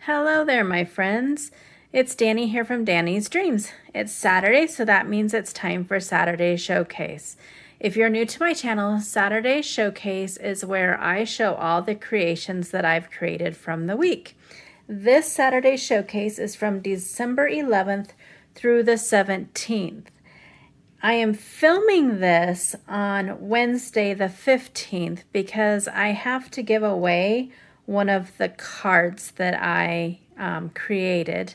Hello there, my friends. It's Danny here from Danny's Dreams. It's Saturday, so that means it's time for Saturday Showcase. If you're new to my channel, Saturday Showcase is where I show all the creations that I've created from the week. This Saturday Showcase is from December 11th through the 17th. I am filming this on Wednesday the 15th because I have to give away one of the cards that I created.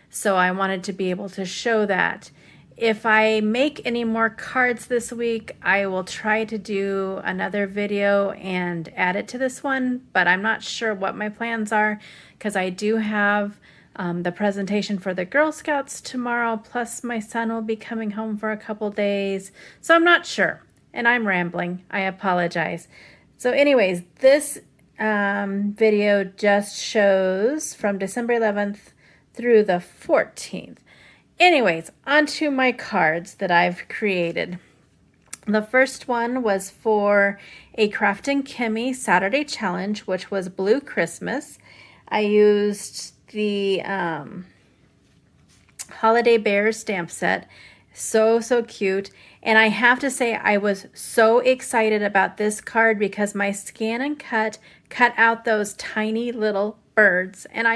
So I wanted to be able to show that. If I make any more cards this week, I will try to do another video and add it to this one, but I'm not sure what my plans are because I do have the presentation for the Girl Scouts tomorrow, plus my son will be coming home for a couple days. So I'm not sure, and I'm rambling. I apologize. So anyways, this video just shows from December 11th through the 14th. Anyways, onto my cards that I've created. The first one was for a Craftin' Kimmy Saturday Challenge, which was Blue Christmas. I used the Holiday Bears stamp set. So cute. And I have to say, I was so excited about this card because my scan and cut out those tiny little birds. And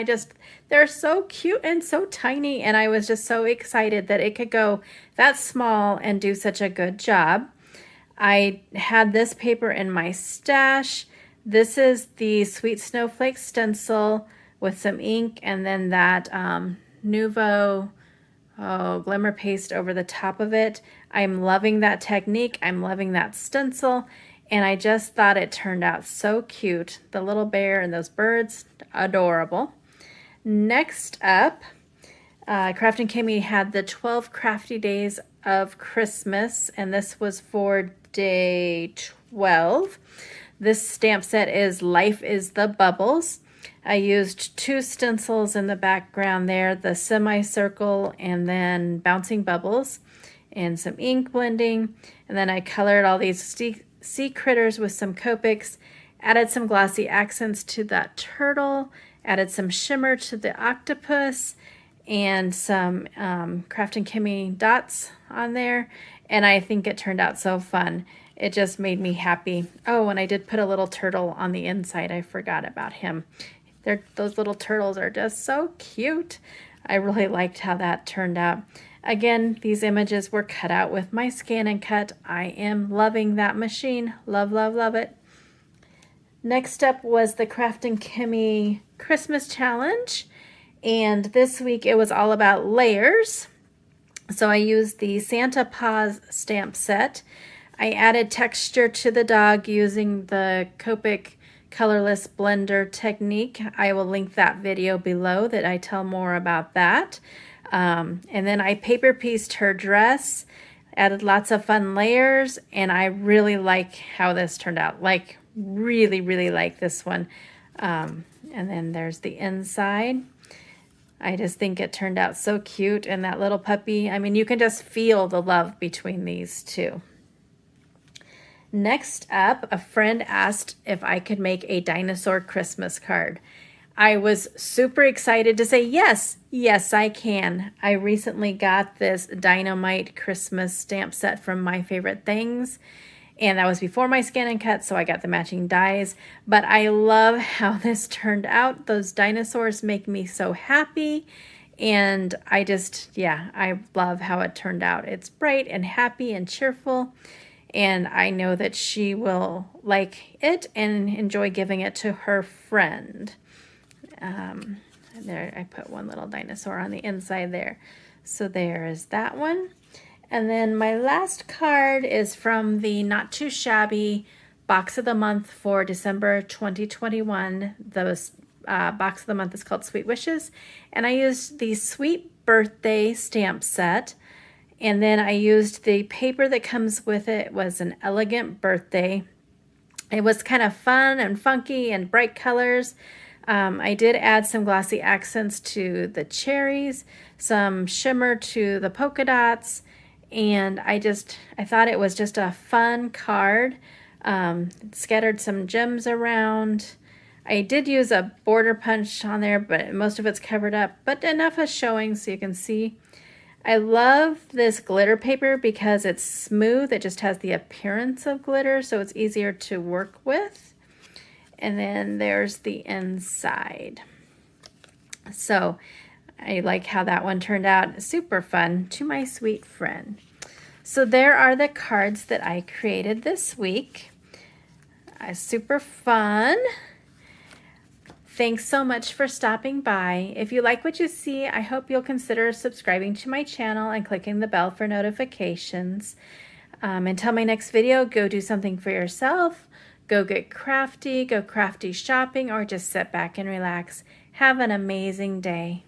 they're so cute and so tiny. And I was just so excited that it could go that small and do such a good job. I had this paper in my stash. This is the Sweet Snowflake stencil with some ink, and then that Nuvo glimmer paste over the top of it. I'm loving that technique. I'm loving that stencil, and I just thought it turned out so cute. The little bear and those birds, adorable. Next up, Craftin' Kimmy had the 12 crafty days of Christmas, and this was for day 12. This stamp set is Life is the Bubbles. I used two stencils in the background there, the semicircle and then bouncing bubbles, and some ink blending. And then I colored all these sea critters with some Copics, added some glossy accents to that turtle, added some shimmer to the octopus, and some Craftin' Kimmy dots on there. And I think it turned out so fun. It just made me happy. Oh, and I did put a little turtle on the inside. I forgot about him. Those little turtles are just so cute. I really liked how that turned out. Again, these images were cut out with my scan and cut. I am loving that machine. Love, love, love it. Next up was the Craftin' Kimmy Christmas Challenge. And this week it was all about layers. So I used the Santa Paws stamp set. I added texture to the dog using the Copic colorless blender technique. I will link that video below that I tell more about that. And then I paper pieced her dress, added lots of fun layers, and I really like how this turned out. Like, really like this one. And then there's the inside. I just think it turned out so cute, and that little puppy, I mean, you can just feel the love between these two. Next up, a friend asked if I could make a dinosaur Christmas card. I was super excited to say yes, I can. I recently got this Dynamite Christmas stamp set from My Favorite Things, and that was before my scan and cut, so I got the matching dies. But I love how this turned out. Those dinosaurs make me so happy, and I love how it turned out. It's bright and happy and cheerful. And I know that she will like it and enjoy giving it to her friend. There, I put one little dinosaur on the inside there. So there is that one. And then my last card is from the Not Too Shabby Box of the Month for December 2021. The Box of the Month is called Sweet Wishes. And I used the Sweet Birthday stamp set. And then I used the paper that comes with it. It was an Elegant Birthday. It was kind of fun and funky and bright colors. I did add some glossy accents to the cherries, some shimmer to the polka dots, and I thought it was just a fun card. Scattered some gems around. I did use a border punch on there, but most of it's covered up, but enough is showing so you can see. I love this glitter paper because it's smooth. It just has the appearance of glitter, so it's easier to work with. And then there's the inside. So I like how that one turned out. Super fun. To my sweet friend. So there are the cards that I created this week. Super fun. Thanks so much for stopping by. If you like what you see, I hope you'll consider subscribing to my channel and clicking the bell for notifications. Until my next video, go do something for yourself. Go get crafty, go crafty shopping, or just sit back and relax. Have an amazing day.